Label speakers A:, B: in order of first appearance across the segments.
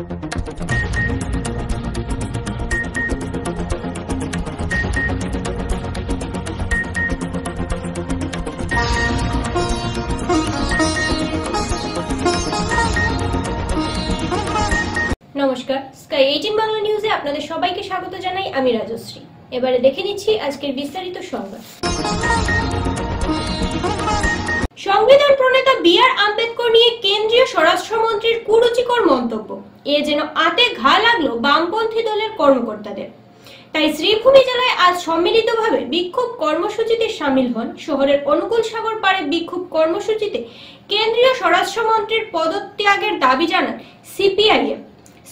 A: নমস্কার, স্কাই 18 বাংলা নিউজে আপনাদের সবাইকে স্বাগত জানাই। আমি রাজশ্রী। এবারে দেখে নিচ্ছি আজকের বিস্তারিত সংবাদ। সংবিধান প্রণেতা বি.আর. আম্বেদকর নিয়ে কেন্দ্রীয় স্বরাষ্ট্রমন্ত্রীর কুরুচিকর মন্তব্য। এ যেন আতে ঘা লাগলো বামপন্থী দলের কর্মকর্তাদের। তাই শ্রীভূমি জেলায় আজ সম্মিলিতভাবে বিক্ষোভ কর্মসূচিতে সামিল হন। শহরের অনুকূল সাগর পাড়ে বিক্ষোভ কর্মসূচিতে কেন্দ্রীয় স্বরাষ্ট্রমন্ত্রীর পদত্যাগের দাবি জানান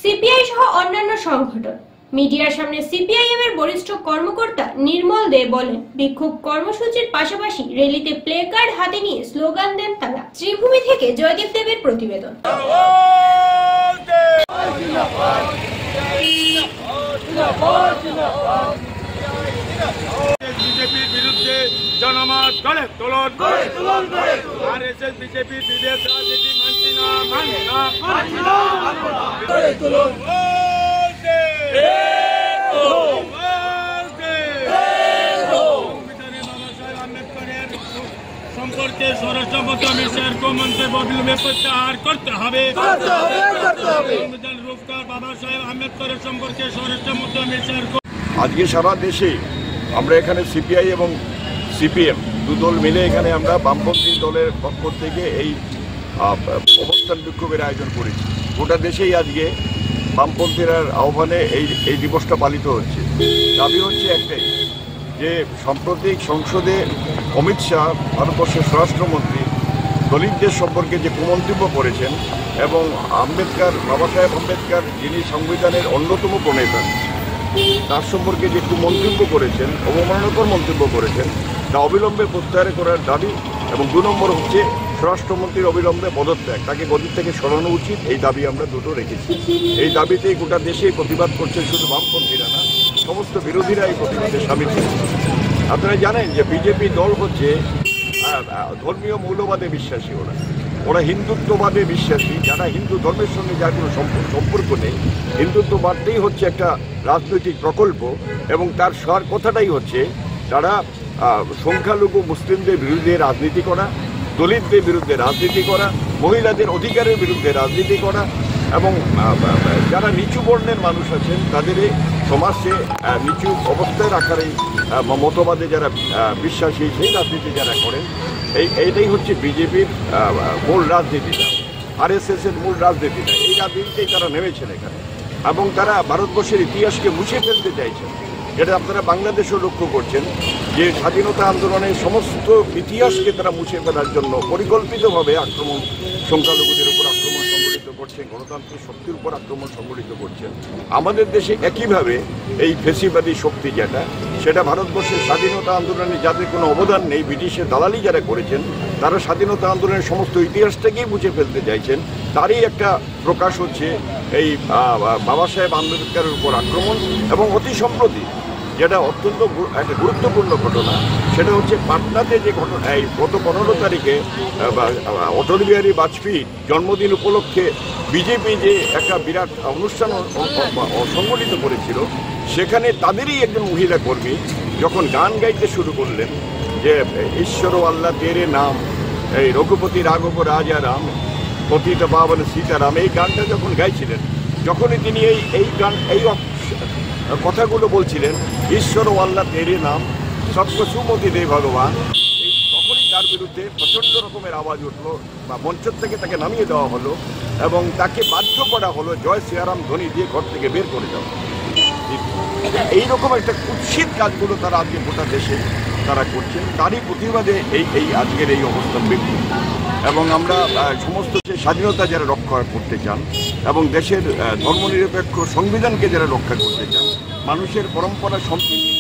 A: সিপিআই সহ অন্যান্য সংগঠন। মিডিয়ার সামনে সিপিআইএম এর বরিষ্ঠ কর্মকর্তা নির্মল দে বলেন, বিক্ষোভ কর্মসূচির পাশাপাশি র্যালিতে প্লে কার্ড হাতে নিয়ে স্লোগান দেন তারা। শ্রীভূমি থেকে জয়দীপ দেবের প্রতিবেদন।
B: বিজেপির বিরুদ্ধে জনমত গড়ে তুলুন, আরএসএস বিজেপির বিভেদ রাজনীতি মানছি না, গড়ে তুলুন। আম্বেদকরের সম্পর্কে স্বরাষ্ট্রমন্ত্রী অমিত শাহের মন্তব্য অবিলম্বে প্রত্যাহার করতে হবে। সংবিধান রূপকার বাবা সাহেব আম্বেদকরের সম্পর্কে স্বরাষ্ট্রমন্ত্রী অমিত শাহের।
C: আজকে সারা দেশে আমরা এখানে সিপিআই এবং সিপিএম দু দল মিলে এখানে আমরা বামপন্থী দলের পক্ষ থেকে এই অবস্থান বিক্ষোভের আয়োজন করেছি। গোটা দেশেই আজকে বামপন্থীর আহ্বানে এই দিবসটা পালিত হচ্ছে। দাবি হচ্ছে একটাই, যে সাম্প্রতিক সংসদে অমিত শাহ ভারতবর্ষের স্বরাষ্ট্রমন্ত্রী দলিতদের সম্পর্কে যে কুমন্তব্য করেছেন এবং বাবা সাহেব আম্বেদকর যিনি সংবিধানের অন্যতম প্রণেতা, তার সম্পর্কে যে মন্তব্য করেছেন, অবমাননাকর মন্তব্য করেছেন, তা অবিলম্বে প্রত্যাহার করার দাবি। এবং 2 নম্বর হচ্ছে স্বরাষ্ট্রমন্ত্রীর অবিলম্বে পদত্যাগ, তাকে গদি থেকে সরানো উচিত। এই দাবি আমরা দুটো রেখেছি। এই দাবিতেই গোটা দেশে প্রতিবাদ করছেন, শুধু বামপন্থীরা না, সমস্ত বিরোধীরা এই প্রতিবাদে সামিল হয়েছে। আপনারা জানেন যে বিজেপি দল হচ্ছে ধর্মীয় মৌলবাদে বিশ্বাসী। ওরা হিন্দুত্ববাদে বিশ্বাসী। যারা হিন্দু ধর্মের সঙ্গে যার কোনো সম্পর্ক নেই, হিন্দুত্ববাদটাই হচ্ছে একটা রাজনৈতিক প্রকল্প। এবং তার সার কথাটাই হচ্ছে তারা সংখ্যালঘু মুসলিমদের বিরুদ্ধে রাজনীতি করা, দলিতদের বিরুদ্ধে রাজনীতি করা, মহিলাদের অধিকারের বিরুদ্ধে রাজনীতি করা এবং যারা নিচু বর্ণের মানুষ আছেন তাদের সমাজে নিচু অবস্থায় রাখার এই মতবাদে যারা বিশ্বাসী, সেই রাজনীতি যারা করেন, এইটাই হচ্ছে বিজেপির মূল রাজনীতিটা, আরএসএস এর মূল রাজনীতিটা। এই রাজনীতিতেই তারা নেমেছেন এখানে এবং তারা ভারতবর্ষের ইতিহাসকে মুছে ফেলতে চাইছেন। এটা আপনারা বাংলাদেশেও লক্ষ্য করছেন যে স্বাধীনতা আন্দোলনের সমস্ত ইতিহাসকে তারা মুছে ফেলার জন্য পরিকল্পিতভাবে আক্রমণ, সংখ্যালঘুদের উপর আক্রমণ সংগঠিত করছেন, গণতান্ত্রিক শক্তির উপর আক্রমণ সংগঠিত করছেন। আমাদের দেশে একইভাবে এই ফেসিবাদী শক্তি সেটা ভারতবর্ষের স্বাধীনতা আন্দোলনে যাদের কোনো অবদান নেই, ব্রিটিশের দালালি যারা করেছেন, তারা স্বাধীনতা আন্দোলনের সমস্ত ইতিহাসটাকেই মুছে ফেলতে চাইছেন। তারই একটা প্রকাশ হচ্ছে এই বাবা সাহেব আম্বেদকরের উপর আক্রমণ। এবং অতি সম্প্রতি যেটা অত্যন্ত একটা গুরুত্বপূর্ণ ঘটনা, সেটা হচ্ছে পাটনাতে যে ঘটনা, এই গত 15 তারিখে অটল বিহারী বাজপেয়ীর জন্মদিন উপলক্ষে বিজেপি যে একটা বিরাট অনুষ্ঠান সংগঠিত করেছিল, সেখানে তাদেরই একজন মহিলা কর্মী যখন গান গাইতে শুরু করলেন যে ঈশ্বর আল্লাহ তেরে নাম, এই রঘুপতি রাঘব রাজা রাম, পতিত পাবন সীতারাম, এই গানটা যখন গাইছিলেন, যখনই তিনি এই গান এই কথাগুলো বলছিলেন, ঈশ্বর আল্লাহ তেরে নাম, সবকে সুমতি দে ভগবান, তখনই তার বিরুদ্ধে প্রচণ্ড রকমের আওয়াজ উঠলো বা মঞ্চ থেকে তাকে নামিয়ে দেওয়া হলো এবং তাকে বাধ্য করা হলো জয় শ্রীরাম ধ্বনি দিয়ে ঘর থেকে বের করে দেওয়া। এইরকম একটা কুৎসিত কাজগুলো তারা আজকে গোটা দেশে তারা করছেন। তারই প্রতিবাদে এই আজকের এই অবস্থান বিক্ষোভ। এবং আমরা সমস্ত স্বাধীনতা যারা রক্ষা করতে চান এবং দেশের ধর্মনিরপেক্ষ সংবিধানকে যারা রক্ষা করতে চান, মানুষের পরম্পরা সম্প্রীতি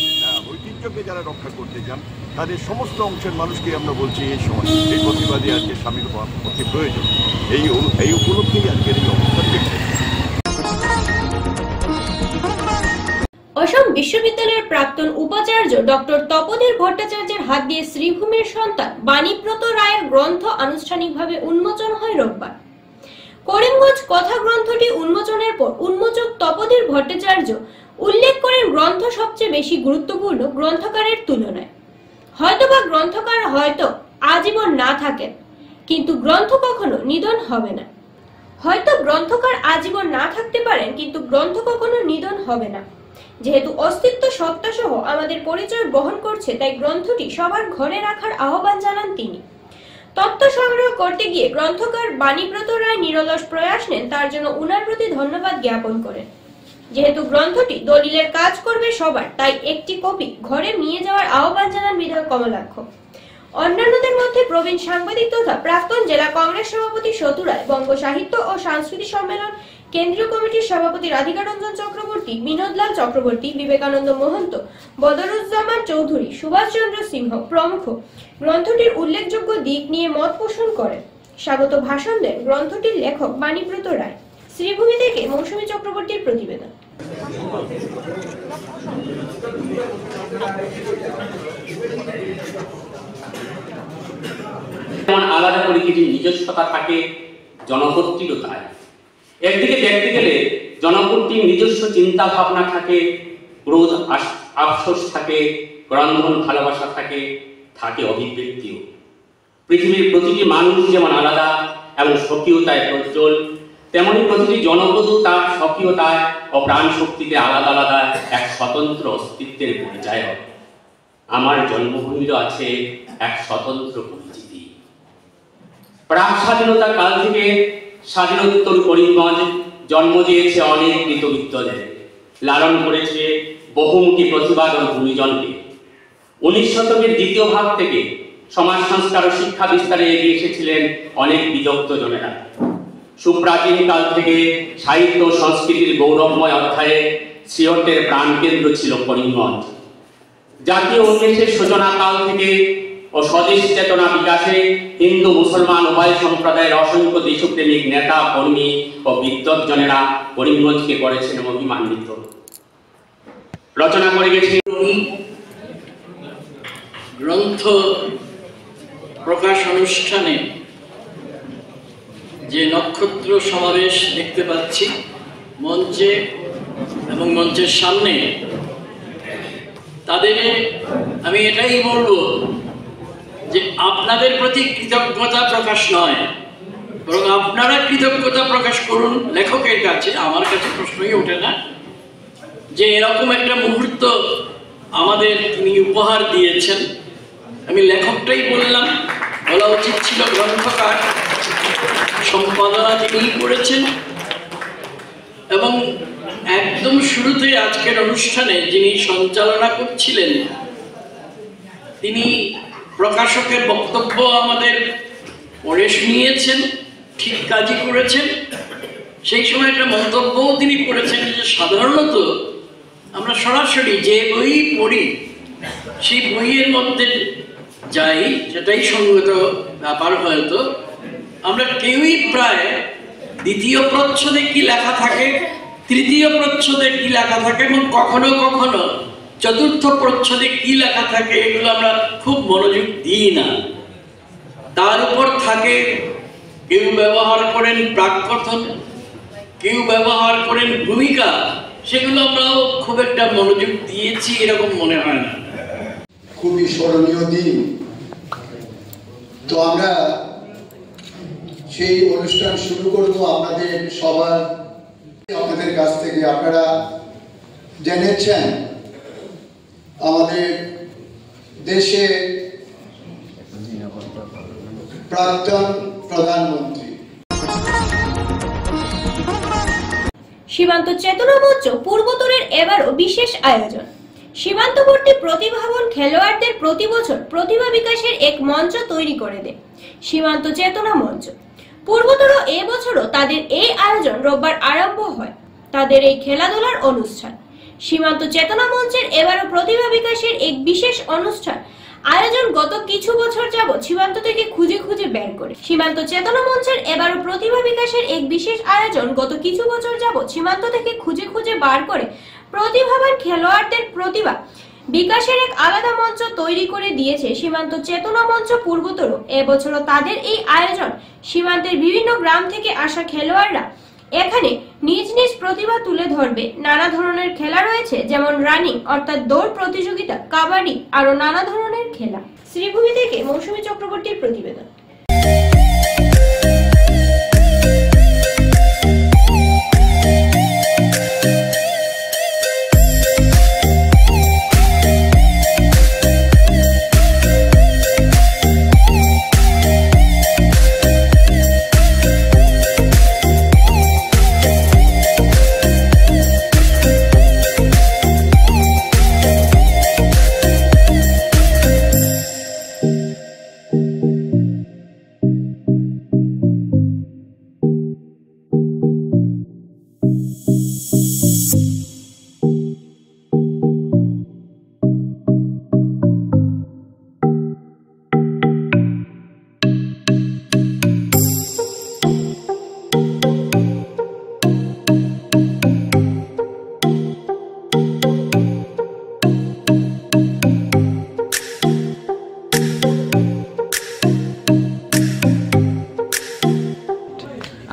C: ঐতিহ্যকে যারা রক্ষা করতে চান, তাদের সমস্ত অংশের মানুষকে আমরা বলছি এই সময় এই প্রতিবাদে আজকে সামিল হওয়া অতি প্রয়োজন। এই উপলক্ষেই আজকের এই অবস্থান বিক্ষোভ।
A: অসম বিশ্ববিদ্যালয়ের প্রাক্তন উপাচার্য ডক্টর তপোধীর ভট্টাচার্যের হাত দিয়ে শ্রীভূমির সন্তান বাণীব্রত রায়ের গ্রন্থ আনুষ্ঠানিকভাবে উন্মোচন হয় রোববার। করিমগঞ্জ কথা গ্রন্থটি উন্মোচনের পর তপোধীর ভট্টাচার্য উল্লেখ করেন গ্রন্থ সবচেয়ে বেশি গুরুত্বপূর্ণ গ্রন্থকারের তুলনায়। হয়তোবা গ্রন্থকার হয়তো আজীবন না থাকেন, কিন্তু গ্রন্থ কখনো নিধন হবে না। হয়তো গ্রন্থকার আজীবন না থাকতে পারেন, কিন্তু গ্রন্থ কখনো নিধন হবে না। যেহেতু অস্তিত্ব সত্তা সহ আমাদের পরিচয় বহন করছে, তাই গ্রন্থটি সবার ঘরে রাখার আহ্বান জানান তিনি। তত্ত্ব সংগ্রহ করতে গিয়ে গ্রন্থকার বাণীব্রত রায় নিরলস প্রয়াস নেন, তার জন্য উনার প্রতি ধন্যবাদ জ্ঞাপন করেন। যেহেতু গ্রন্থটি দলিলের কাজ করবে সবার, তাই একটি কপি ঘরে নিয়ে যাওয়ার আহ্বান জানান বিধায়ক কমলাক্ষ। অন্যান্যদের মধ্যে প্রবীণ সাংবাদিক তথা প্রাক্তন জেলা কংগ্রেস সভাপতি সতু রায়, বঙ্গ সাহিত্য ও সাংস্কৃতিক সম্মেলন কেন্দ্রীয় কমিটির সভাপতি রাধিকা রঞ্জন চক্রবর্তী, বিনোদলাল চক্রবর্তী, বিবেকানন্দ মহন্ত, বদরুজ্জামান চৌধুরী, সুভাষচন্দ্র সিংহ প্রমুখ গ্রন্থটির উল্লেখযোগ্য দিক নিয়ে মত পোষণ করেন। স্বাগত ভাষণ দেন গ্রন্থটির লেখক বাণীব্রত রায়। শ্রীভূমি থেকে মৌসুমী চক্রবর্তীর প্রতিবেদন।
D: আলাদা করে কিছু নিজস্বতা থাকে জনগোষ্ঠীরও তাই। একদিকে দেখতে গেলে জনগোষ্ঠীর নিজস্ব চিন্তা ভাবনা থাকে, ক্রোধ আফসোস থাকে, ক্রন্দন ভালোবাসা থাকে, থাকে অভিব্যক্তিও। পৃথিবীর প্রতিটি মানুষ যেমন আলাদা এবং স্বকীয়তায় প্রজ্জ্বল, তেমনি প্রতিটি জনপদও তার স্বকীয়তায় ও প্রাণ শক্তিতে আলাদা আলাদা এক স্বতন্ত্র অস্তিত্বের পরিচয়। আমার জন্মভূমিরও আছে এক স্বতন্ত্র পরিচিতি। প্রাক স্বাধীনতা কাল থেকে স্বাধীনোত্তর করিমগঞ্জ জন্ম দিয়েছে অনেক কৃতবিদ্যদের, লালন করেছে বহুমুখী প্রতিভাধর গুণীজনকে। 19 শতকের দ্বিতীয় ভাগ থেকে সমাজ সংস্কার ও শিক্ষা বিস্তারে এগিয়ে এসেছিলেন অনেক বিদগ্ধ জনেরা। সুপ্রাচীন কাল থেকে সাহিত্য সংস্কৃতির গৌরবময় অধ্যায়ে শ্রীহট্টের প্রাণকেন্দ্র ছিল করিমগঞ্জ। জাতীয় উন্মেষের সূচনা কাল থেকে ও স্বদেশ চেতনা বিকাশে হিন্দু মুসলমান উভয় সম্প্রদায়ের অসংখ্য দেশপ্রেমিক নেতা কর্মী ও বিদ্বজ্জনেরা করিমগঞ্জকে করেছেন অভিমান্বিত। রচনা করে গেছে
E: গ্রন্থ প্রকাশ অনুষ্ঠানে যে নক্ষত্র সমাবেশ দেখতে পাচ্ছি মঞ্চে এবং মঞ্চের সামনে, তাদের আমি এটাই বলবো যে আপনাদের প্রতি কৃতজ্ঞতা প্রকাশ নয়, বরং আপনারা কৃতজ্ঞতা প্রকাশ করুন লেখকের কাছে। আমার কাছে প্রশ্নই ওঠে না যে এরকম একটা মুহূর্ত আমাদের তিনি উপহার দিয়েছেন। আমি লেখকটাই বললাম, বলা উচিত ছিল গ্রন্থকার। সম্পাদনা তিনিই করেছেন এবং একদম শুরুতে আজকের অনুষ্ঠানে যিনি সঞ্চালনা করছিলেন তিনি প্রকাশকের বক্তব্য আমাদের পড়ে শুনিয়েছেন, ঠিক কাজই করেছেন। সেই সময় একটা মন্তব্যও তিনি করেছেন যে সাধারণত আমরা সরাসরি যে বই পড়ি সেই বইয়ের মধ্যে যাই, সেটাই সঙ্গত ব্যাপার। হয়তো আমরা কেউই প্রায় দ্বিতীয় প্রচ্ছদে কি লেখা থাকে, তৃতীয় প্রচ্ছদে কি লেখা থাকে এবং কখনো কখনো চতুর্থ প্রচ্ছদে কি লেখা থাকে এগুলো আমরা খুব মনোযোগ দিই না। তার উপর থাকে কেউ ব্যবহার করেন প্রাককথন, কেউ ব্যবহার করেন ভূমিকা, সেগুলো আমরাও খুব একটা মনোযোগ দিয়েছি এরকম মনে হয় না।
F: খুবই স্মরণীয় দিন। তো আমরা সেই অনুষ্ঠান শুরু করব আপনাদের সবার আপনাদের কাছ থেকে। আপনারা জেনেছেন আমাদের দেশে প্রাক্তন প্রধানমন্ত্রী
A: সীমান্ত চেতনা মঞ্চ পূর্বতরের এবারও বিশেষ আয়োজন। সীমান্তবর্তী প্রতিভাবান খেলোয়াড়দের প্রতি বছর প্রতিভা বিকাশের এক মঞ্চ তৈরি করে দেয় সীমান্ত চেতনা মঞ্চ। পূর্বতর এবছরও তাদের এই আয়োজন রোববার আরম্ভ হয় তাদের এই খেলাধুলার অনুষ্ঠান। সীমান্ত চেতনা মঞ্চের এবারও প্রতিভা বিকাশের এক বিশেষ অনুষ্ঠান আয়োজন গত কিছু বছর যাবৎ সীমান্ত থেকে খুঁজে খুঁজে বের করে। সীমান্ত চেতনা মঞ্চের এবারও প্রতিভা বিকাশের এক বিশেষ আয়োজন গত কিছু বছর যাবৎ সীমান্ত থেকে খুঁজে খুঁজে বার করে প্রতিভাবান খেলোয়াড়দের প্রতিভা বিকাশের এক আলাদা মঞ্চ তৈরি করে দিয়েছে সীমান্ত চেতনা মঞ্চ পূর্বতর। এবছরও তাদের এই আয়োজন সীমান্তের বিভিন্ন গ্রাম থেকে আসা খেলোয়াড়রা এখানে নিজ নিজ প্রতিভা তুলে ধরবে। নানা ধরনের খেলা রয়েছে, যেমন রানিং অর্থাৎ দৌড় প্রতিযোগিতা, কাবাডি, আরো নানা ধরনের খেলা। শ্রীভূমি থেকে মৌসুমী চক্রবর্তীর প্রতিবেদন।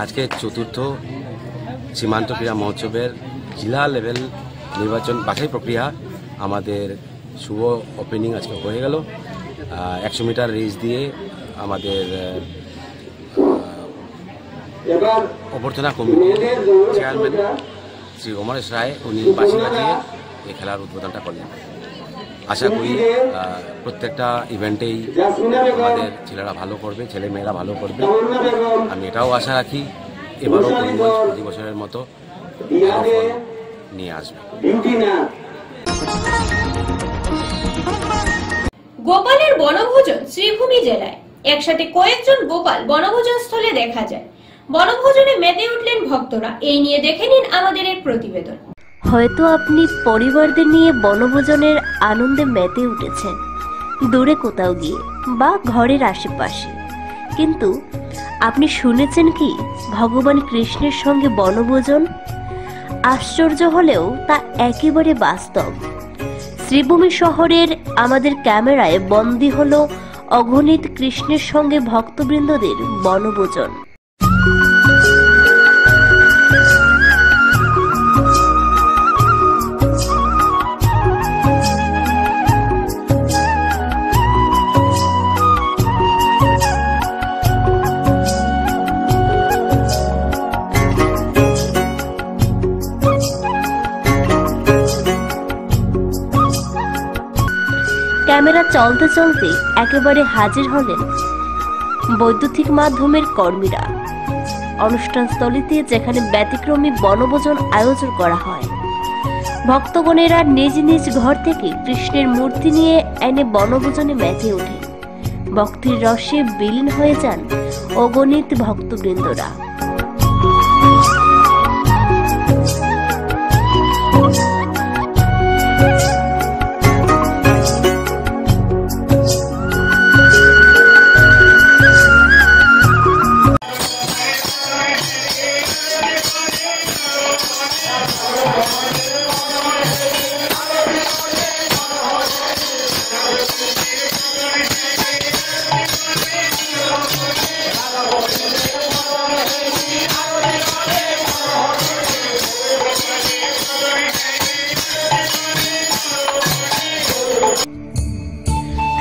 G: আজকে চতুর্থ সীমান্ত ক্রীড়া মহোৎসবের জেলা লেভেল নির্বাচন বাছাই প্রক্রিয়া আমাদের শুভ ওপেনিং আজকে হয়ে গেল। 100 মিটার রেস দিয়ে আমাদের অভ্যর্থনা কমিটির চেয়ারম্যান শ্রী অমরেশ রায় উনি বাঁশি বাজিয়ে এই খেলার উদ্বোধনটা করলেন। আশা করি প্রত্যেকটা ইভেন্টেই আমাদের ছেলেরা ভালো করবে, ছেলে মেয়েরা ভালো করবে। আমি এটাও আশা রাখি এবারও প্রতি বছরের মতো নিয়ে আসবে।
A: গোপালের বনভোজন শ্রীভূমি জেলায়। একসাথে কয়েকজন গোপাল বনভোজন স্থলে দেখা যায়। বনভোজনে মেতে উঠলেন ভক্তরা। এই নিয়ে দেখে নিন আমাদের এক প্রতিবেদন।
H: হয়তো আপনি পরিবারদের নিয়ে বনভোজনের আনন্দে মেতে উঠেছেন, দূরে কোথাও গিয়ে বা ঘরের আশেপাশে, কিন্তু আপনি শুনেছেন কি ভগবান কৃষ্ণের সঙ্গে বনভোজন? আশ্চর্য হলেও তা একেবারে বাস্তব। শ্রীভূমি শহরের আমাদের ক্যামেরায় বন্দী হলো অগণিত কৃষ্ণের সঙ্গে ভক্তবৃন্দদের বনভোজন। ক্যামেরা চলতে চলতে একেবারে হাজির হলেন বৈদ্যুতিক মাধ্যমের কর্মীরা অনুষ্ঠানস্থলিতে, যেখানে ব্যতিক্রমী বনভোজন আয়োজন করা হয়। ভক্তগণেরা নিজ নিজ ঘর থেকে কৃষ্ণের মূর্তি নিয়ে এনে বনভোজনে মেতে ওঠে। ভক্তির রসে বিলীন হয়ে যান অগণিত ভক্তবৃন্দরা।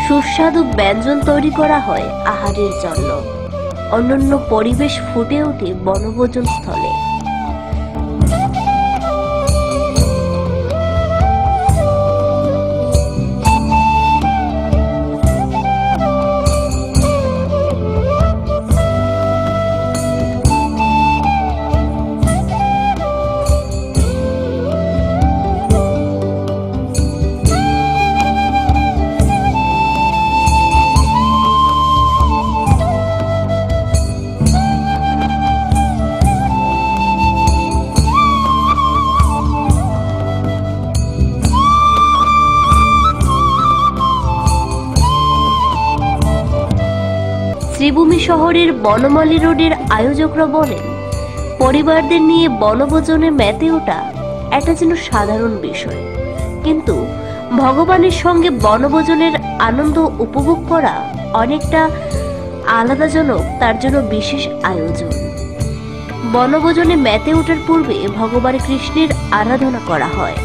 H: সুস্বাদু ব্যঞ্জন তৈরি করা হয় আহারের জন্য। অনন্য পরিবেশ ফুটে ওঠে বনভোজন স্থলে। শ্রীভূমি শহরের বনমালী রোডের আয়োজকরা বলেন, পরিবারদের নিয়ে বনভোজনে মেতে ওঠা এটা যেন সাধারণ বিষয়, কিন্তু ভগবানের সঙ্গে বনভোজনের আনন্দ উপভোগ করা অনেকটা আলাদাজনক, তার জন্য বিশেষ আয়োজন। বনভোজনে মেতে ওঠার পূর্বে ভগবান কৃষ্ণের আরাধনা করা হয়।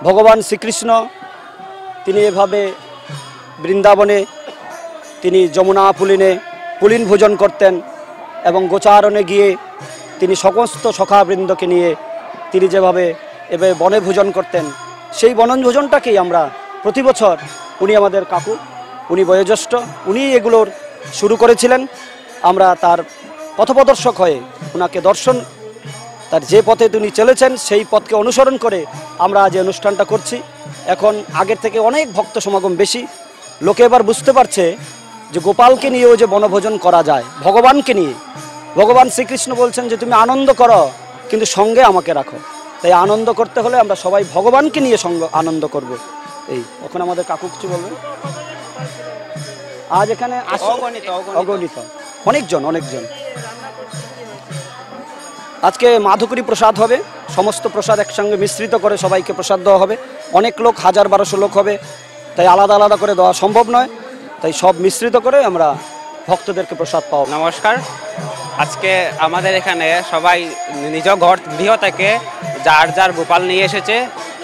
I: ভগবান শ্রীকৃষ্ণ তিনি এভাবে বৃন্দাবনে তিনি যমুনা পুলিন ভোজন করতেন এবং গোচারণে গিয়ে তিনি সমস্ত সখাবৃন্দকে নিয়ে তিনি যেভাবে এভাবে বনে ভোজন করতেন, সেই বনভোজনটাকেই আমরা প্রতি বছর, উনি আমাদের কাকু, উনি বয়োজ্যেষ্ঠ, উনি এগুলোর শুরু করেছিলেন। আমরা তার পথপ্রদর্শক হয়ে ওনাকে দর্শন, তার যে পথে তিনি চলেছেন সেই পথকে অনুসরণ করে আমরা আজ এই অনুষ্ঠানটা করছি। এখন আগের থেকে অনেক ভক্ত সমাগম বেশি, লোকে এবার বুঝতে পারছে যে গোপালকে নিয়েও যে বনভোজন করা যায়, ভগবানকে নিয়ে। ভগবান শ্রীকৃষ্ণ বলছেন যে তুমি আনন্দ করো কিন্তু সঙ্গে আমাকে রাখো। তাই আনন্দ করতে হলে আমরা সবাই ভগবানকে নিয়ে সঙ্গে আনন্দ করব। এই এখন আমাদের কাকু কিছু বলবেন। আজ এখানে অগণিত অনেকজন আজকে মাধুকরী প্রসাদ হবে, সমস্ত প্রসাদ একসঙ্গে মিশ্রিত করে সবাইকে প্রসাদ দেওয়া হবে। অনেক লোক, 1000-1200 লোক হবে, তাই আলাদা আলাদা করে দেওয়া সম্ভব নয়, তাই সব মিশ্রিত করে আমরা ভক্তদেরকে প্রসাদ পাবো।
J: নমস্কার, আজকে আমাদের এখানে সবাই নিজ গৃহ থেকে যার যার গোপাল নিয়ে এসেছে,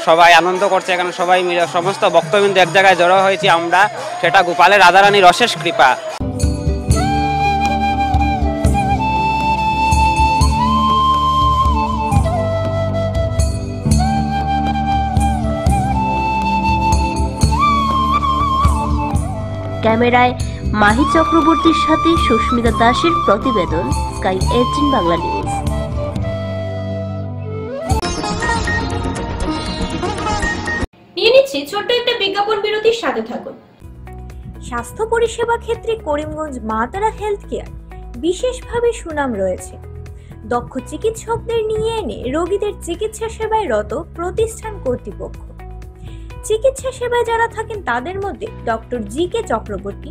J: সবাই আনন্দ করছে। এখানে সবাই মিলে সমস্ত ভক্তবৃন্দ এক জায়গায় জড়ো হয়েছি আমরা, সেটা গোপালের রাধারানীর অশেষ কৃপা।
H: ক্যামেরায় মাহি চক্রবর্তীর সাথে সুস্মিতা দাসের প্রতিবেদন, স্কাই 18 বাংলা নিউজ।
A: নিয়ে নিচ্ছি ছোট্ট একটা বিজ্ঞাপন বিরতির, সাথে থাকুন।
K: স্বাস্থ্য পরিষেবা ক্ষেত্রে করিমগঞ্জ মা তারা হেলথ কেয়ার বিশেষভাবে সুনাম রয়েছে। দক্ষ চিকিৎসকদের নিয়ে এনে রোগীদের চিকিৎসা সেবায় রত প্রতিষ্ঠান কর্তৃপক্ষ। চিকিৎসা সেবায় যারা থাকেন তাদের মধ্যে ডক্টর জি.কে. চক্রবর্তী,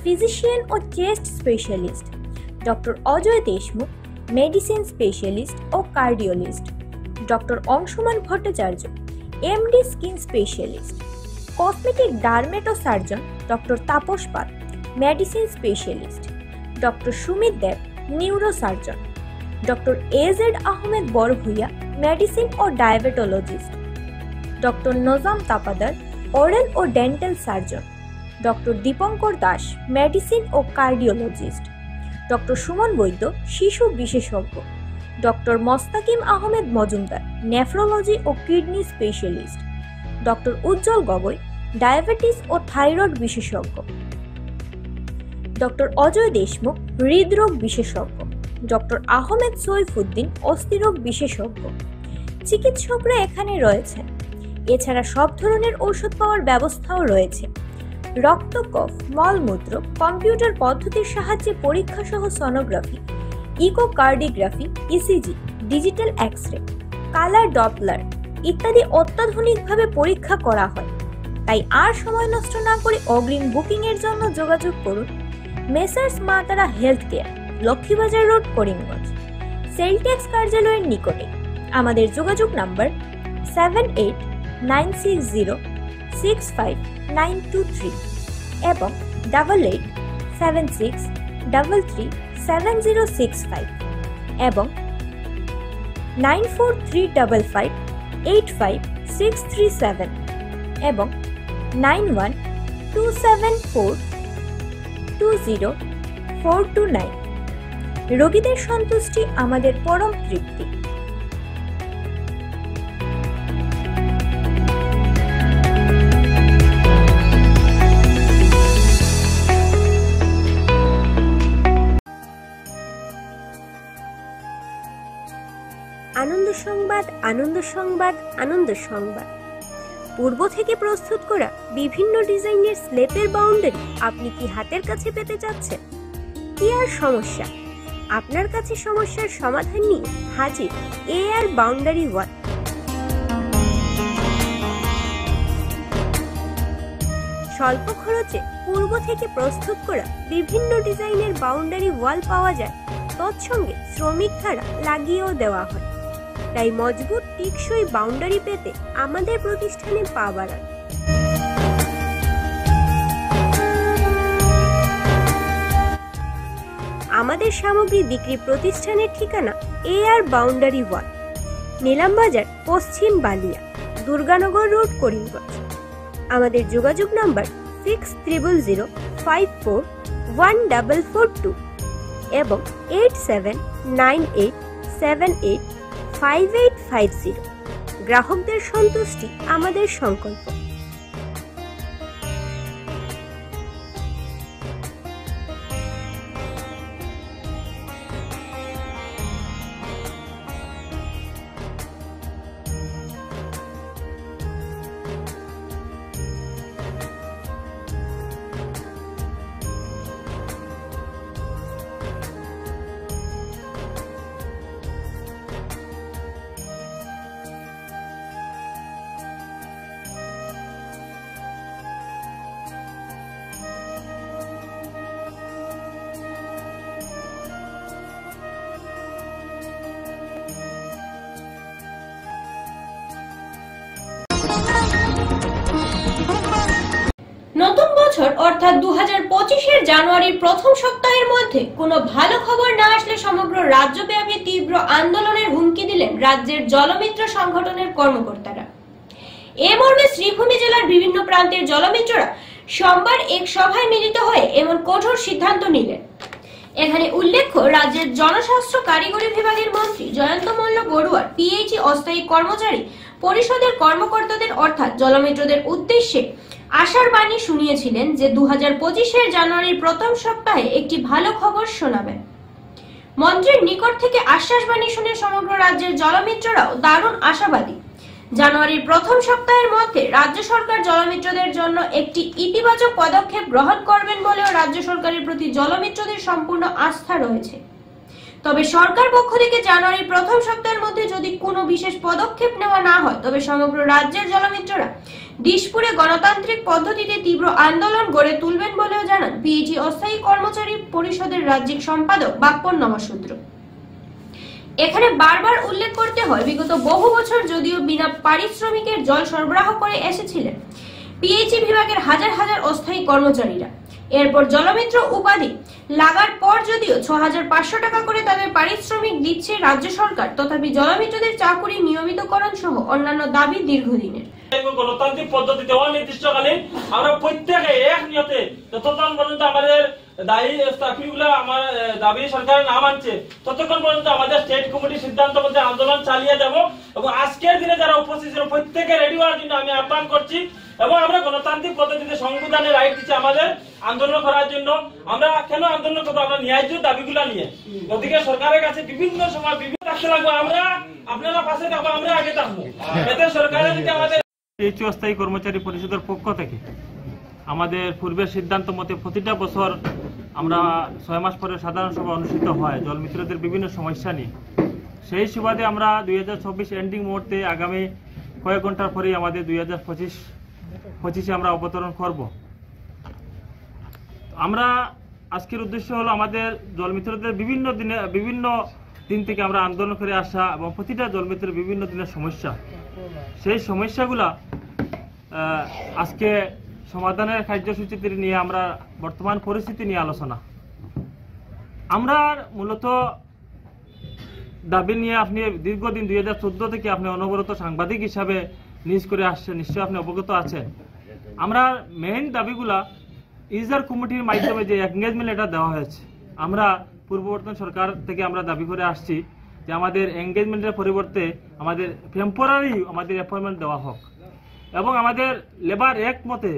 K: ফিজিশিয়ান ও chest specialist, doctor Ajay Deshmukh, medicine specialist ও cardiologist, doctor Anshuman Bhattacharya, MD skin specialist, cosmetic dermato surgeon doctor Tapas Pal, medicine specialist, doctor Sumit Deb, neuro surgeon, doctor A Z Ahmed Barbhuiya, medicine ও diabetologist, doctor Nazam Tapadar, oral ও dental surgeon, doctor Dipankar Das, medicine ও cardiologist, doctor Suman Baidya, শিশু বিশেষজ্ঞ, doctor Mostakim Ahmed Majumder, nephrology ও kidney specialist, doctor উজ্জ্বল Gogoi, diabetes ও thyroid বিশেষজ্ঞ, doctor Ajay Deshmukh, হৃদরোগ বিশেষজ্ঞ, doctor Ahmed Saifuddin, অস্থিরোগ বিশেষজ্ঞ। চিকিৎসকরা এখানে রয়েছেন। এছাড়া সব ধরনের ঔষধ পাওয়ার ব্যবস্থাও রয়েছে। রক্ত, কফ, মলমূত্র কম্পিউটার পদ্ধতির সাহায্যে পরীক্ষা সহ sonography, echocardiography, ECG, digital X-ray, colour Doppler ইত্যাদি অত্যাধুনিকভাবে পরীক্ষা করা হয়। তাই আর সময় নষ্ট না করে অগ্রিম বুকিং এর জন্য যোগাযোগ করুন মেসার্স মা তারা health care, Laxmibazar road, Karimganj, sell tax কার্যালয়ের নিকটে। আমাদের যোগাযোগ নাম্বার 7896065923 এবং 8876337065 এবং 94355857 637 এবং 9127420429। রোগীদের সন্তুষ্টি আমাদের পরম তৃপ্তি।
H: আনন্দ সংবাদ, আনন্দ সংবাদ, আনন্দ সংবাদ। পূর্ব থেকে প্রস্তুত করা বিভিন্ন ডিজাইনের স্লেপের বাউন্ডারি আপনি কি হাতের কাছে পেতে চাচ্ছেন? কি আর সমস্যা, আপনার কাছে সমস্যার সমাধান নিয়ে হাজির AR বাউন্ডারি ওয়াল। স্বল্প খরচে পূর্ব থেকে প্রস্তুত করা বিভিন্ন ডিজাইনের বাউন্ডারি ওয়াল পাওয়া যায়, তৎসঙ্গে শ্রমিক দ্বারা লাগিয়েও দেওয়া হয়। তাই মজবুত টিকসই বাউন্ডারি পেতে আমাদের প্রতিষ্ঠানে পা বাড়ান। আমাদের সামগ্রী বিক্রি প্রতিষ্ঠানের ঠিকানা AR বাউন্ডারি ওয়াল, নিলামবাজার, পশ্চিম বালিয়া, দুর্গানগর রোড, করিমগঞ্জ। আমাদের যোগাযোগ নাম্বার 6000541442 এবং 8798785850। গ্রাহকদের সন্তুষ্টি আমাদের সংকল্প।
A: নতুন বছর অর্থাৎ 2025-এর জানুয়ারির প্রথম সপ্তাহের মধ্যে কোনো ভালো খবর না আসলে সমগ্র রাজ্যব্যাপী তীব্র আন্দোলনের হুমকি দিলেন রাজ্যের জলমিত্র সংগঠনের কর্মকর্তারা। এ মর্মে শ্রীভূমি জেলার বিভিন্ন প্রান্তের জলমিত্ররা সোমবার এক সভায় মিলিত হয়ে এমন কঠোর সিদ্ধান্ত নিলেন। এখানে উল্লেখ্য, রাজ্যের জনস্বাস্থ্য কারিগরি বিভাগের মন্ত্রী জয়ন্ত মল্ল বড়ুয়ার PHE অস্থায়ী কর্মচারী পরিষদের কর্মকর্তাদের অর্থাৎ জলমিত্রদের উদ্দেশ্যে আশার বাণী শুনিয়েছিলেন যে 2025-এর জানুয়ারির প্রথম সপ্তাহে একটি ভালো খবর শোনাবেন। মন্ত্রীর নিকট থেকে আশ্বাস বাণী শুনে সমগ্র রাজ্যের জলমিত্ররাও দারুণ আশাবাদী। জানুয়ারির প্রথম সপ্তাহের মধ্যে রাজ্য সরকার জলমিত্রদের জন্য একটি ইতিবাচক পদক্ষেপ গ্রহণ করবেন বলেও রাজ্য সরকারের প্রতি জলমিত্রদের সম্পূর্ণ আস্থা রয়েছে। তবে সরকার পক্ষ থেকে জানুয়ারির প্রথম সপ্তাহের মধ্যে যদি কোনো বিশেষ পদক্ষেপ নেওয়া না হয়, তবে সমগ্র রাজ্যের জলমিত্ররা দিশপুরে গণতান্ত্রিক পদ্ধতিতে তীব্র আন্দোলন গড়ে তুলবেন বলেও জানান PHE অস্থায়ী কর্মচারী পরিষদের রাজ্যিক সম্পাদক বাপ্পন নমশূদ্র। এখানে বারবার উল্লেখ করতে হয়, বিগত বহু বছর যদিও বিনা পারিশ্রমিকের জল সরবরাহ করে এসেছিলেন PHE বিভাগের হাজার হাজার অস্থায়ী কর্মচারীরা। এরপর জলমিত্র উপাধি লাগার পর যদিও 6500 টাকা করে তাদের পারিশ্রমিক দিচ্ছে রাজ্য সরকার, তথাপি জলমিত্রদের চাকুরি নিয়মিতকরণ সহ অন্যান্য দাবি দীর্ঘদিনের।
L: গণতান্ত্রিক পদ্ধতিতে অনির্দিষ্টকালীন আমরা প্রত্যেকে এক নিয়তে যতক্ষণ পর্যন্ত আমাদের দায়ী চাকরিগুলো আমার দাবি সরকার না মানছে ততক্ষণ পর্যন্ত আমাদের স্টেট কমিটির সিদ্ধান্ত মধ্যে আন্দোলন চালিয়ে যাব এবং আজকের দিনে যারা উপস্থিত ছিল প্রত্যেকে রেডি হওয়ার জন্য আমি আহ্বান করছি। এবং আমরা গণতান্ত্রিক পদ্ধতিতে সংবিধানের রাইট দিচ্ছে আমাদের আন্দোলন করার জন্য। আমরা কেন আন্দোলন করবো? আমরা ন্যায্য দাবিগুলা নিয়ে। ওদিকে সরকারের কাছে বিভিন্ন সময় বিভিন্ন থাকতে লাগবো, আমরা আপনারা পাশে থাকবো, আমরা আগে থাকবো। এতে সরকারের যদি আমাদের
B: PHE অস্থায়ী কর্মচারী পরিষদের পক্ষ থেকে আমাদের পূর্বের সিদ্ধান্ত মতে প্রতিটা বছর আমরা 6 মাস পরে সাধারণ সভা অনুষ্ঠিত হয় জলমিত্রদের বিভিন্ন সমস্যা নিয়ে। সেই সুবাদে আমরা 2024 এন্ডিং মুহূর্তে আগামী কয়েক ঘন্টার পরেই আমাদের 2025-এ আমরা অবতরণ করব। আমরা আজকের উদ্দেশ্য হলো আমাদের জলমিত্রদের বিভিন্ন দিন থেকে আমরা আন্দোলন করে আসা এবং প্রতিটা জলমিত্রের বিভিন্ন দিনের সমস্যা, সেই সমস্যাগুলা আজকে সমাধানের কার্যসূচিতে নিয়ে আমরা বর্তমান পরিস্থিতি নিয়ে আলোচনা। আমরা মূলত দাবি নিয়ে আপনি দীর্ঘদিন 2014 থেকে আপনি অনবরত সাংবাদিক হিসাবে
L: নিজ করে আসছে, নিশ্চয়ই আপনি অবগত আছেন। আমরা মেইন দাবিগুলা ইউজার কমিটির মাধ্যমে যে এঙ্গেজমেন্ট লেটার দেওয়া হয়েছে, আমরা পূর্ববর্তী সরকার থেকে আমরা দাবি করে আসছি যে আমাদের এঙ্গেজমেন্টের পরিবর্তে আমাদের টেম্পোরারি আমাদের অ্যাপয়েন্টমেন্ট দেওয়া হোক এবং আমাদের লেবার অ্যাক্ট মতে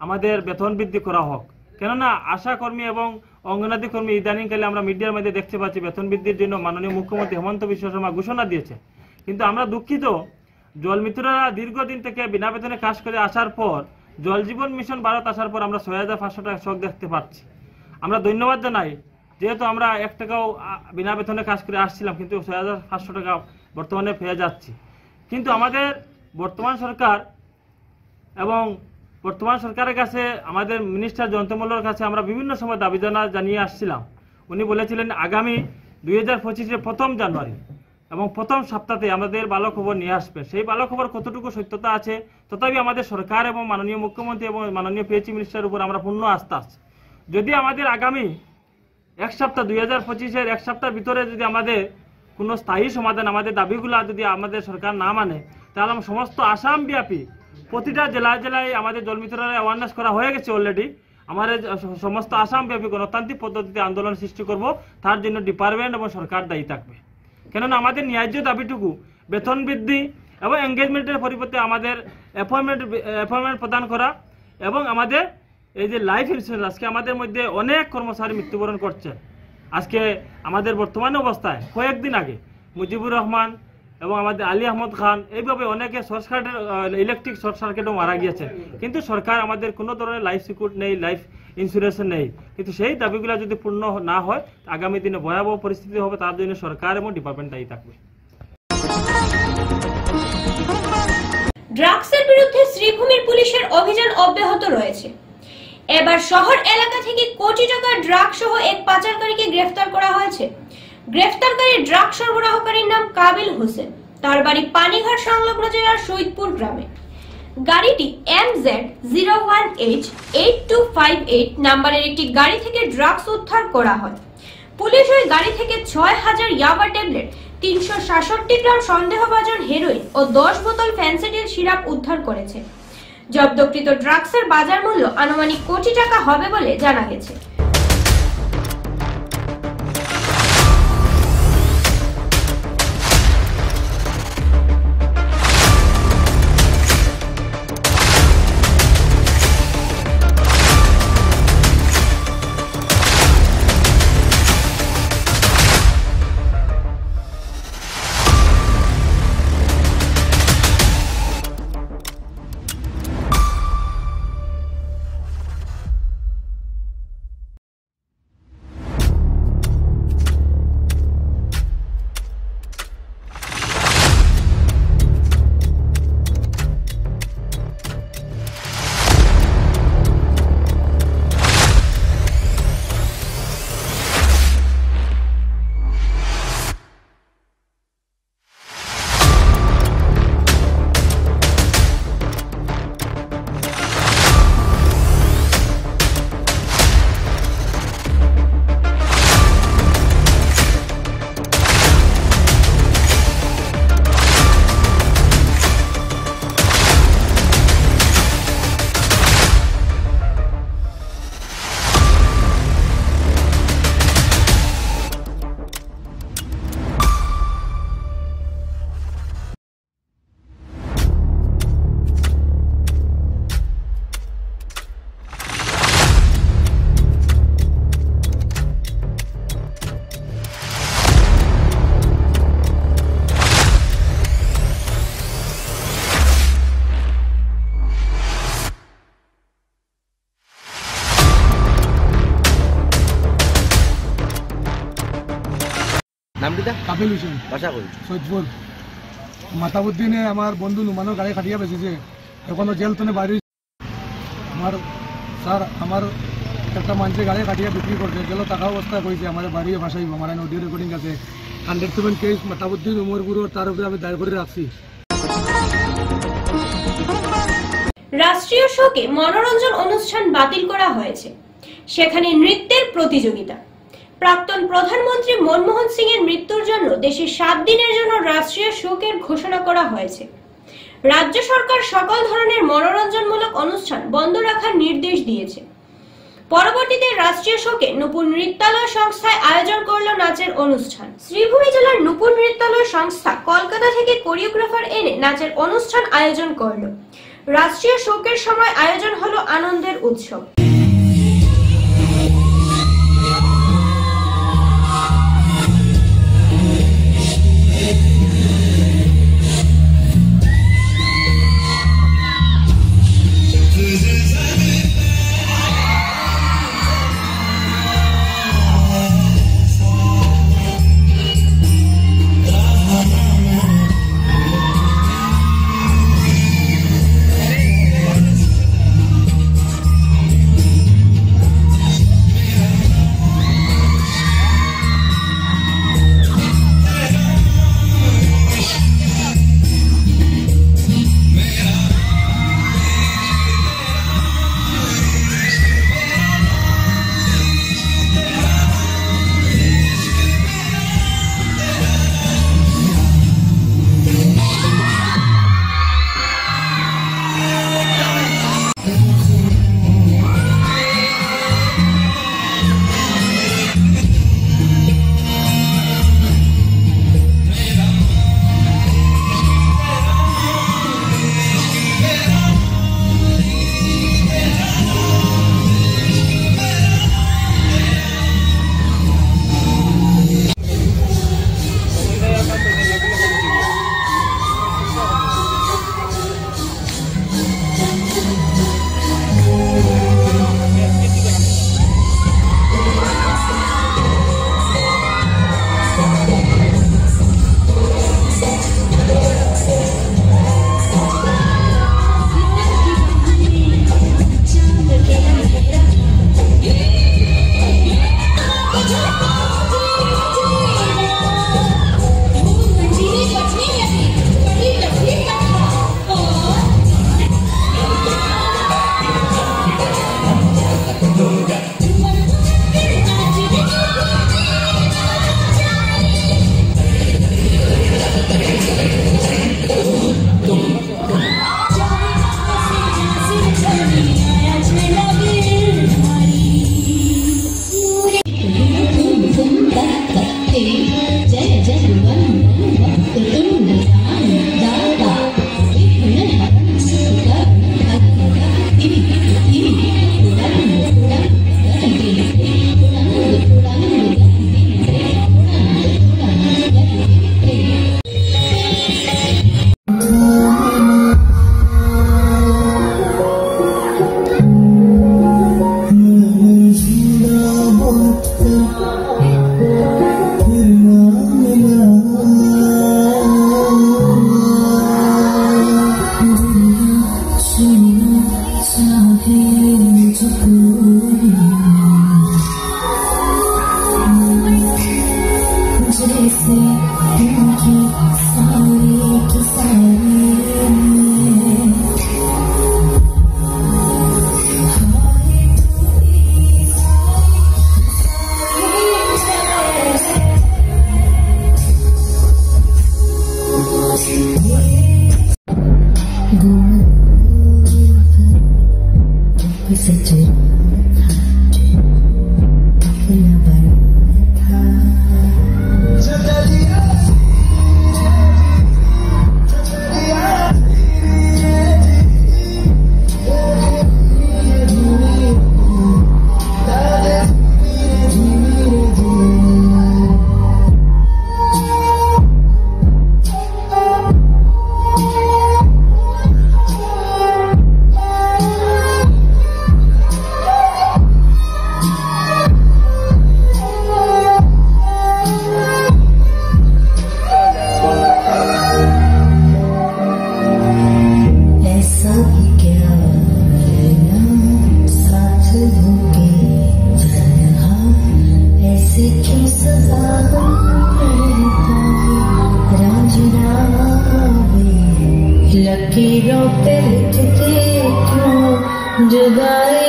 L: আমাদের বেতন বৃদ্ধি করা হোক। কেননা আশা কর্মী এবং অঙ্গনাদি কর্মী ইদানিংকালে আমরা মিডিয়ার মধ্যে দেখতে পাচ্ছি বেতন বৃদ্ধির জন্য মাননীয় মুখ্যমন্ত্রী হেমন্ত বিশ্ব শর্মা ঘোষণা দিয়েছে, কিন্তু আমরা দুঃখিত জল মিত্ররা দীর্ঘদিন থেকে বিনা বেতনে কাজ করে আসার পর জল জীবন মিশন ভারত আসার পর আমরা 6500 টাকা শখ দেখতে পাচ্ছি। আমরা ধন্যবাদ জানাই, যেহেতু আমরা 1 টাকাও বিনা বেতনে কাজ করে আসছিলাম, কিন্তু 6500 টাকা বর্তমানে পেয়ে যাচ্ছি। কিন্তু আমাদের বর্তমান সরকার এবং বর্তমান সরকারের কাছে আমাদের মিনিস্টার জয়ন্ত মল্লর কাছে আমরা বিভিন্ন সময় দাবি জানিয়ে আসছিলাম। উনি বলেছিলেন আগামী 2025-এর 1 জানুয়ারি এবং প্রথম সপ্তাহে আমাদের ভালো খবর নিয়ে আসবে। সেই ভালো খবর কতটুকু সত্যতা আছে, তথাপি আমাদের সরকার এবং মাননীয় মুখ্যমন্ত্রী এবং মাননীয় পিএইচই মিনিস্টারের উপর আমরা পূর্ণ আস্থা আছে। যদি আমাদের আগামী 1 সপ্তাহ 2025-এর 1 সপ্তাহের ভিতরে যদি আমাদের কোনো স্থায়ী সমাধান আমাদের দাবিগুলা যদি আমাদের সরকার না মানে, তাহলে আমরা সমস্ত আসাম ব্যাপী প্রতিটা জেলায় জেলায় আমাদের জলমিত্ররা অ্যাওয়ারনেস করা হয়ে গেছে অলরেডি। আমাদের সমস্ত আসাম ব্যাপী গণতান্ত্রিক পদ্ধতিতে আন্দোলন সৃষ্টি করব, তার জন্য ডিপার্টমেন্ট এবং সরকার দায়ী থাকবে। কেননা আমাদের ন্যায্য দাবিটুকু বেতন বৃদ্ধি এবং এঙ্গেজমেন্টের পরিবর্তে আমাদের অ্যাপয়েন্টমেন্ট প্রদান করা এবং আমাদের এই যে লাইফ ইন্স্যুরেন্স, আজকে আমাদের মধ্যে অনেক কর্মচারী মৃত্যুবরণ করছে। আজকে আমাদের বর্তমানে অবস্থায় কয়েকদিন আগে মুজিবুর রহমান এবং আমাদের আলী আহমদ খান এইভাবে অনেকে ইলেকট্রিক শর্ট সার্কিটও মারা গিয়েছে, কিন্তু সরকার আমাদের কোনো ধরনের লাইফ সিকিউরিটি নেই, লাইফ ইন্স্যুরেন্স নেই। কিন্তু সেই দাবিগুলো যদি পূর্ণ না হয়, আগামী দিনে ভয়াবহ পরিস্থিতি হবে, তার জন্য সরকার এবং ডিপার্টমেন্ট দায়ী থাকবে।
A: ড্রাগসের বিরুদ্ধে শ্রীভূমির পুলিশের অভিযান অব্যাহত রয়েছে। এবার শহর এলাকা থেকে কোটি টাকার ড্রাগ সহ এক পাচারকারীকে গ্রেফতার করা হয়েছে। গ্রেফতারকারী ড্রাগ সরবরাহকারীর নাম কাবিল হোসেন। তার বাড়ি পানিঘাট সংলগ্ন জেলার শহীদপুর গ্রামে। গাড়িটি MZ01H8258 নাম্বারের একটি গাড়ি থেকে ড্রাগস উদ্ধার করা হয়। পুলিশ ওই গাড়ি থেকে 6000 ইয়াবা ট্যাবলেট, 366 গ্রাম সন্দেহভাজন হেরোইন ও 10 বোতল ফেন্সিডিল সিরাপ উদ্ধার করেছে। জব্দকৃত ড্রাগসের বাজার মূল্য আনুমানিক কোটি টাকা হবে বলে জানা গেছে।
M: কাবিল হোসেন, সৈয়দপুর। মাতাবুদ্দিনে আমার বন্ধু নুমানোর গাড়ি খাটিয়া বেঁচেছে, এখনো জেল তনে বাইরে। আমার স্যার আমার একটা মানুষের গাড়ি খাটিয়া বিক্রি করছে, জেল টাকা অবস্থা করেছে, আমার বাড়ি ভাসাইব, আমার অডিও রেকর্ডিং আছে। 107 কেস মাতাবুদ্দিন উমরপুর, তার উপরে আমি দায়ের করে রাখছি।
A: রাষ্ট্রীয় শোকে মনোরঞ্জন অনুষ্ঠান বাতিল করা হয়েছে, সেখানে নৃত্যের প্রতিযোগিতা। প্রাক্তন প্রধানমন্ত্রী মনমোহন সিং এর মৃত্যুর জন্য দেশে 7 দিনের জন্য রাষ্ট্রীয় শোকের ঘোষণা করা হয়েছে। রাজ্য সরকার সকল ধরনের মনোরঞ্জনমূলক অনুষ্ঠান বন্ধ রাখার নির্দেশ দিয়েছে। পরবর্তীতে রাষ্ট্রীয় শোকে নূপুর নৃত্যালয় সংস্থায় আয়োজন করলো নাচের অনুষ্ঠান। শ্রীভূমি জেলার নূপুর নৃত্যালয় সংস্থা কলকাতা থেকে কোরিওগ্রাফার এনে নাচের অনুষ্ঠান আয়োজন করলো। রাষ্ট্রীয় শোকের সময় আয়োজন হলো আনন্দের উৎসব।
N: लकीरों पे लिखती क्यों जुदाई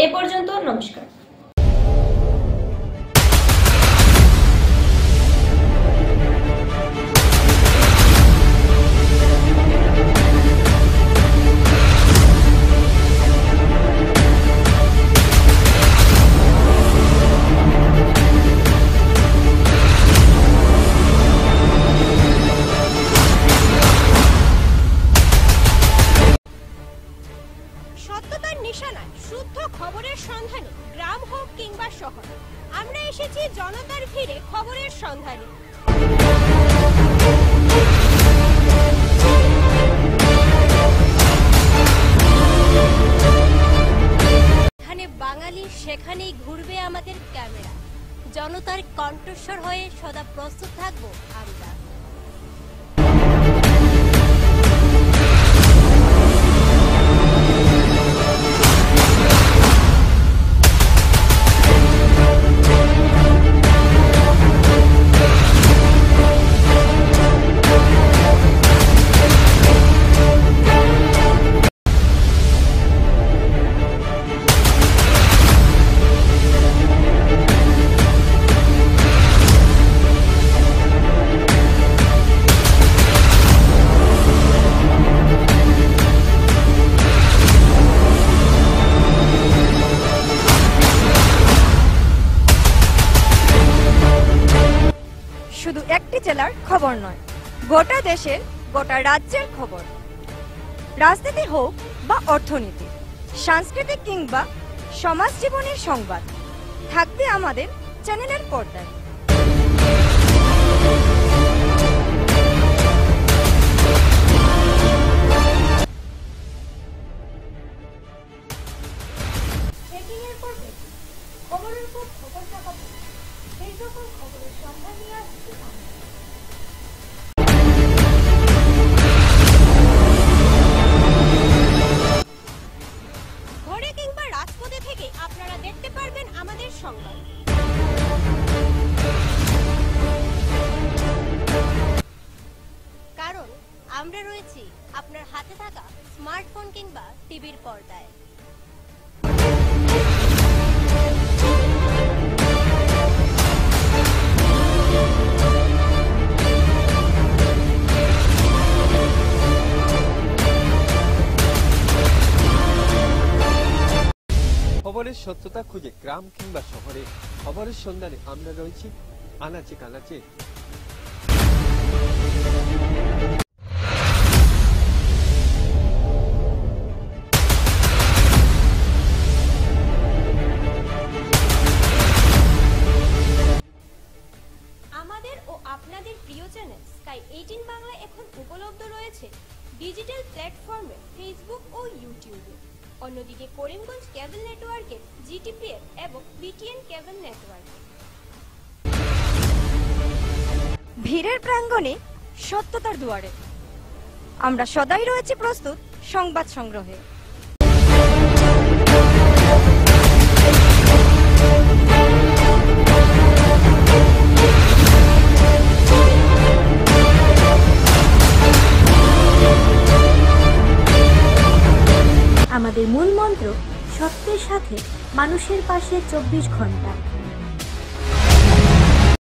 A: এ পর্যন্ত, নমস্কার।
O: সত্যতার নিশানায় শুদ্ধ খবরের সন্ধানে গ্রাম হোক কিংবা শহর, আমরা এসেছি জনতার ভিড়ে খবরের সন্ধানে। এখানে বাঙালি, সেখানেই ঘুরবে আমাদের ক্যামেরা। জনতার কণ্ঠস্বর হয়ে সদা প্রস্তুত থাকবো আমরা। শুধু একটি জেলার খবর নয়, গোটা দেশের, গোটা রাজ্যের খবর। রাজনীতি হোক বা অর্থনীতি, সাংস্কৃতিক কিংবা সমাজ জীবনের সংবাদ থাকবে আমাদের চ্যানেলের পর্দায়। খবরের পর খবর থাকাতে সেই সকল খবরের সন্ধান নিয়ে আসছে ঘরে কিংবা রাজপথে থেকে আপনারা দেখতে পারবেন আমাদের সংবাদ। কারণ আমরা রয়েছি আপনার হাতে থাকা স্মার্টফোন কিংবা টিভির পর্দায়।
P: খবরের সত্যতা খুঁজে গ্রাম কিংবা শহরে খবরের সন্ধানে আমরা রয়েছি আনাচে কানাচে।
O: আমাদের ও আপনাদের প্রিয় চ্যানেল স্কাই 18 বাংলা এখন উপলব্ধ রয়েছে ডিজিটাল প্ল্যাটফর্মে, ফেসবুক ও ইউটিউবে। অন্যদিকে করিমগঞ্জ কেবল নেটওয়ার্কের জিটিপিএল এবং বিটিএন কেবল নেটওয়ার্কে। ভিড়ের প্রাঙ্গণে, সত্যতার দুয়ারে আমরা সদাই রয়েছি প্রস্তুত সংবাদ সংগ্রহে।
K: আমাদের মূল মন্ত্র সত্যের সাথে মানুষের পাশে 24 ঘন্টা।